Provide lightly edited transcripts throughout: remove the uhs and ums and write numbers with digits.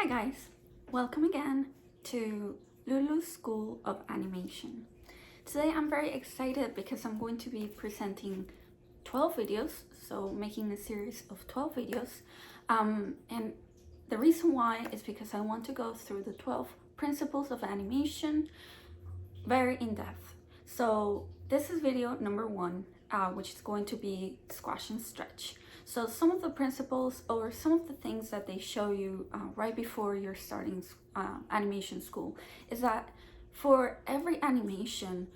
guys, welcome again to Lulu's School of Animation. Today I'm very excited because I'm going to be presenting 12 videos, so making a series of 12 videos. And the reason why is because I want to go through the 12 principles of animation very in depth. So this is video number 1, which is going to be squash and stretch. So some of the principles or some of the things that they show you right before you're starting animation school is that for every animation,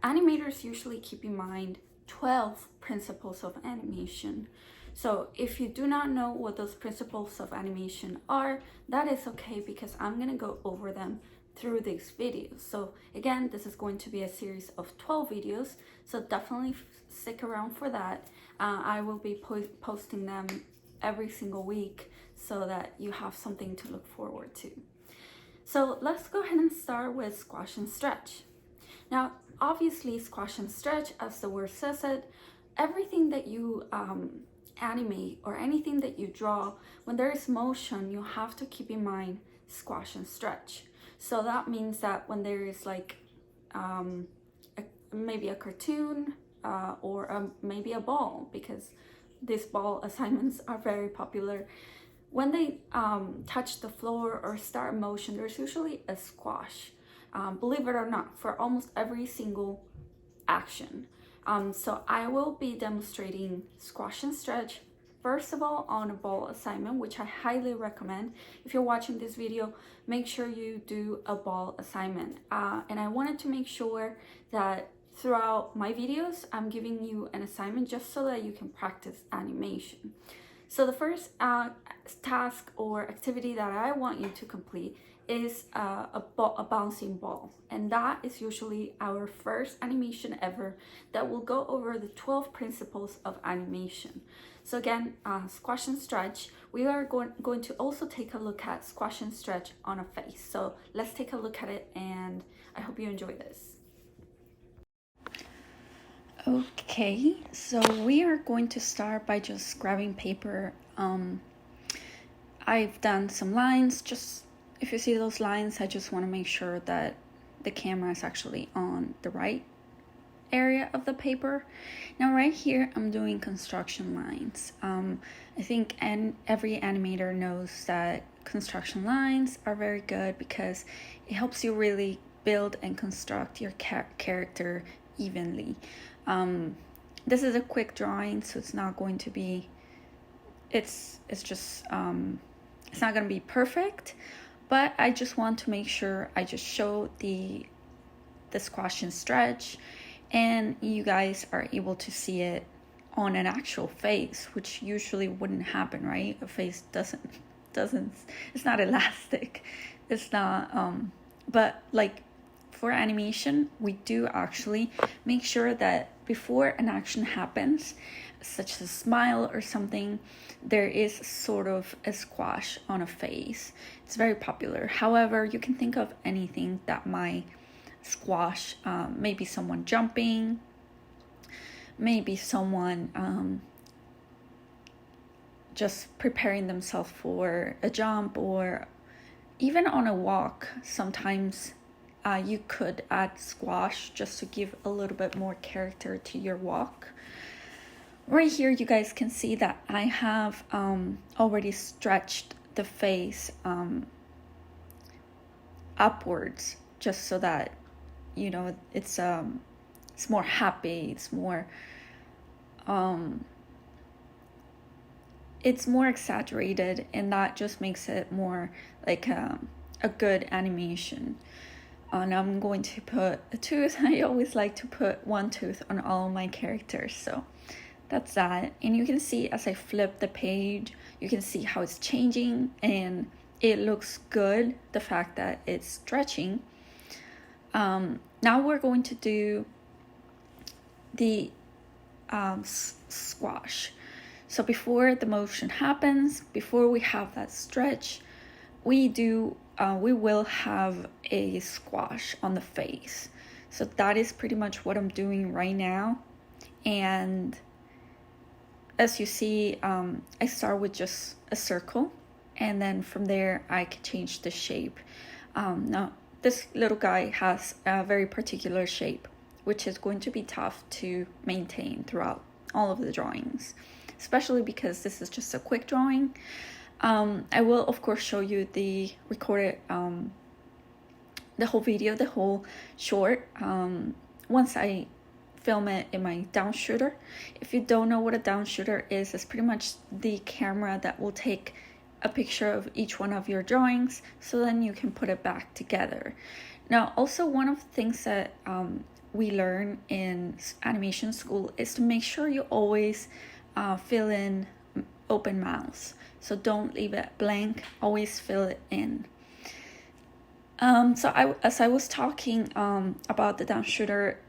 animators usually keep in mind 12 principles of animation. So if you do not know what those principles of animation are, that is okay because I'm gonna go over them through these videos. So again, this is going to be a series of 12 videos, so definitely stick around for that. I will be posting them every single week so that you have something to look forward to. So let's go ahead and start with squash and stretch. Now, obviously, squash and stretch, as the word says it, everything that you animate or anything that you draw, when there is motion, you have to keep in mind squash and stretch. So that means that when there is like maybe a cartoon or maybe a ball, because these ball assignments are very popular, when they touch the floor or start motion, there's usually a squash, believe it or not, for almost every single action. So I will be demonstrating squash and stretch, first of all, on a ball assignment, which I highly recommend. If you're watching this video, make sure you do a ball assignment. And I wanted to make sure that throughout my videos, I'm giving you an assignment just so that you can practice animation. So the first task or activity that I want you to complete is a bouncing ball, and that is usually our first animation ever that will go over the 12 principles of animation. So again, squash and stretch, we are going to also take a look at squash and stretch on a face. So let's take a look at it, and I hope you enjoy this. Okay, so we are going to start by just grabbing paper. I've done some lines. Just if you see those lines, I just want to make sure that the camera is actually on the right area of the paper. Now right here, I'm doing construction lines. I think every animator knows that construction lines are very good because it helps you really build and construct your character evenly. This is a quick drawing, so it's not going to be, it's not going to be perfect, but I just want to make sure I just show the squash and stretch, and you guys are able to see it on an actual face, which usually wouldn't happen, right? A face doesn't, it's not elastic. It's not, but like for animation, we do actually make sure that before an action happens, such as a smile or something, there is sort of a squash on a face. It's very popular. However, you can think of anything that might squash, maybe someone jumping, maybe someone just preparing themselves for a jump, or even on a walk. Sometimes you could add squash just to give a little bit more character to your walk. Right here, you guys can see that I have already stretched the face upwards, just so that, you know, it's more happy, it's more exaggerated, and that just makes it more like a good animation. Now I'm going to put a tooth. I always like to put one tooth on all my characters, so that's that. And you can see as I flip the page, you can see how it's changing, and it looks good, the fact that it's stretching. Now we're going to do the squash. So before the motion happens, before we have that stretch, we will have a squash on the face. So that is pretty much what I'm doing right now. And as you see, I start with just a circle, and then from there I can change the shape. Now this little guy has a very particular shape, which is going to be tough to maintain throughout all of the drawings, especially because this is just a quick drawing. I will of course show you the recorded the whole video, the whole short, once I film it in my down shooter. If you don't know what a down shooter is, it's pretty much the camera that will take a picture of each one of your drawings, so then you can put it back together. Now, also one of the things that we learn in animation school is to make sure you always fill in open mouths. So don't leave it blank, always fill it in. As I was talking about the down shooter,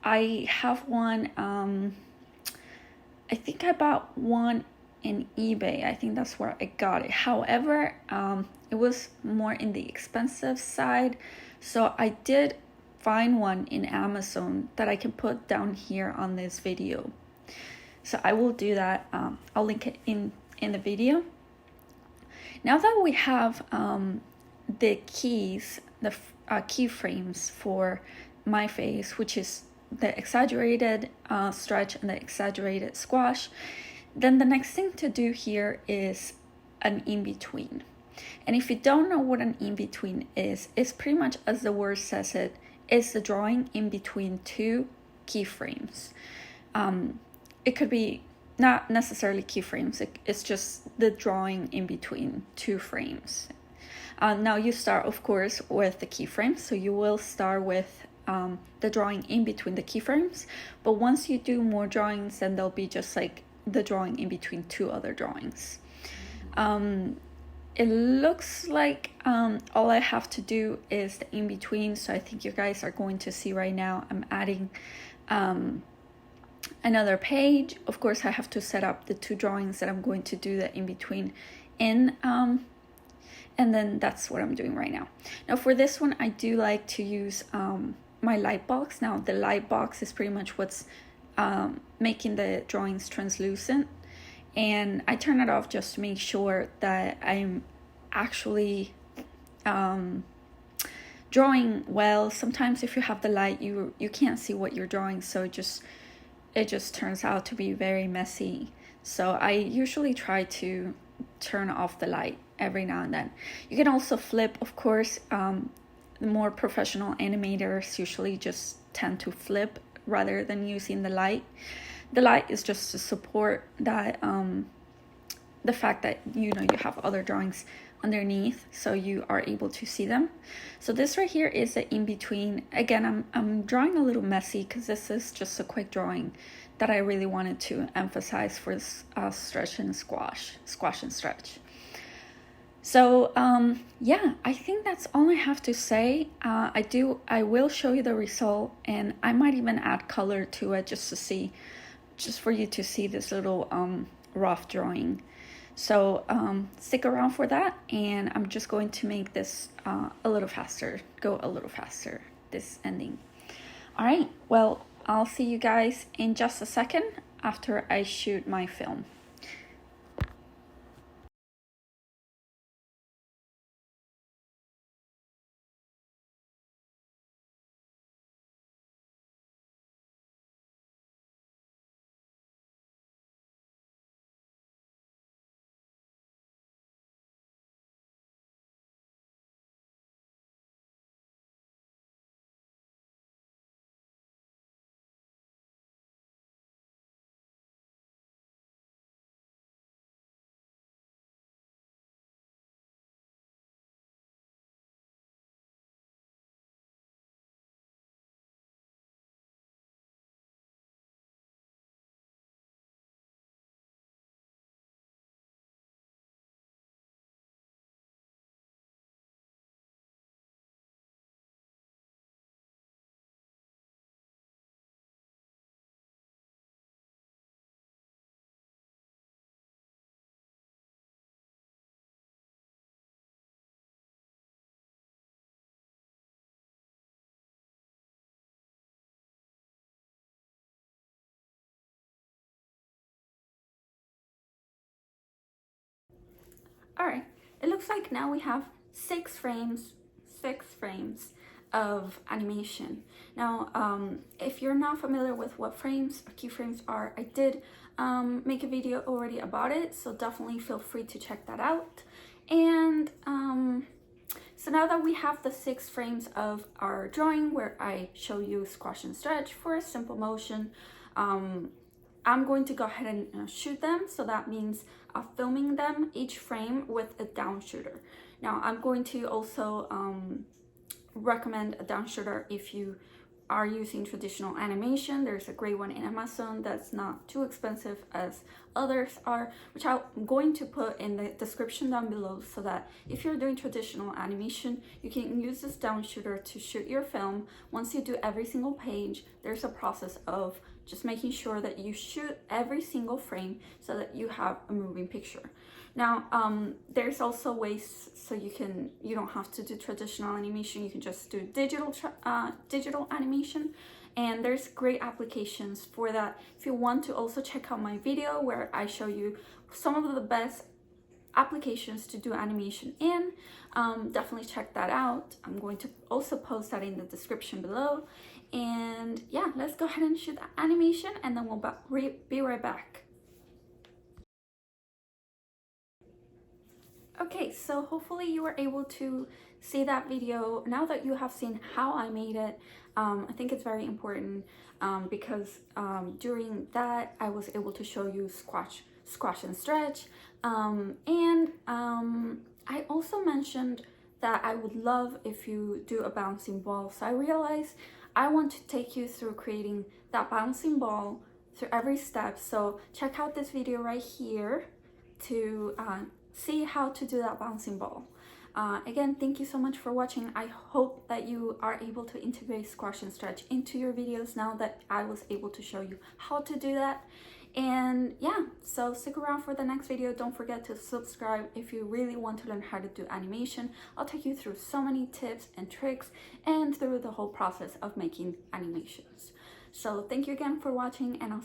I have one, I think I bought one in eBay. I think that's where I got it. However, it was more in the expensive side. So I did find one in Amazon that I can put down here on this video. So I will do that. I'll link it in the video. Now that we have the keys, the keyframes for my face, which is the exaggerated stretch and the exaggerated squash, then the next thing to do here is an in-between. And if you don't know what an in-between is, it's pretty much, as the word says it, is the drawing in between two keyframes. It could be not necessarily keyframes, it's just the drawing in between two frames. Now you start, of course, with the keyframes, so you will start with the drawing in between the keyframes, but once you do more drawings, then they'll be just like the drawing in between two other drawings. It looks like all I have to do is the in between, so I think you guys are going to see right now I'm adding another page. Of course, I have to set up the two drawings that I'm going to do the in between in, and then that's what I'm doing right now. Now for this one, I do like to use my light box. Now the light box is pretty much what's making the drawings translucent, and I turn it off just to make sure that I'm actually drawing well. Sometimes if you have the light, you can't see what you're drawing, so it just turns out to be very messy. So I usually try to turn off the light every now and then. You can also flip, of course. The more professional animators usually just tend to flip rather than using the light. The light is just to support that the fact that you have other drawings underneath, so you are able to see them. So this right here is the in-between. Again, I'm drawing a little messy because this is just a quick drawing that I really wanted to emphasize for this stretch and squash and stretch. So yeah, I think that's all I have to say. I will show you the result, and I might even add color to it just for you to see this little rough drawing. So stick around for that, and I'm just going to make this go a little faster, this ending. All right, well, I'll see you guys in just a second after I shoot my film. All right, it looks like now we have six frames of animation. Now, if you're not familiar with what frames or keyframes are, I did make a video already about it, so definitely feel free to check that out. And so now that we have the 6 frames of our drawing where I show you squash and stretch for a simple motion, I'm going to go ahead and shoot them. So that means filming them each frame with a down shooter. Now I'm going to also recommend a down shooter if you are using traditional animation. There's a great one in Amazon that's not too expensive as others are, which I'm going to put in the description down below, so that if you're doing traditional animation, you can use this down shooter to shoot your film. Once you do every single page, there's a process of just making sure that you shoot every single frame so that you have a moving picture. Now, there's also ways so you don't have to do traditional animation. You can just do digital animation, and there's great applications for that. If you want to also check out my video where I show you some of the best applications to do animation in, definitely check that out. I'm going to also post that in the description below. And yeah, let's go ahead and shoot the animation, and then we'll be right back. Okay, so hopefully you were able to see that video. Now that you have seen how I made it, I think it's very important because during that I was able to show you squash and stretch, and I also mentioned that I would love if you do a bouncing ball. So I realized I want to take you through creating that bouncing ball through every step. So check out this video right here to see how to do that bouncing ball. Again, thank you so much for watching. I hope that you are able to integrate squash and stretch into your videos now that I was able to show you how to do that. And yeah, so stick around for the next video. Don't forget to subscribe if you really want to learn how to do animation. I'll take you through so many tips and tricks and through the whole process of making animations. So thank you again for watching, and I'll see you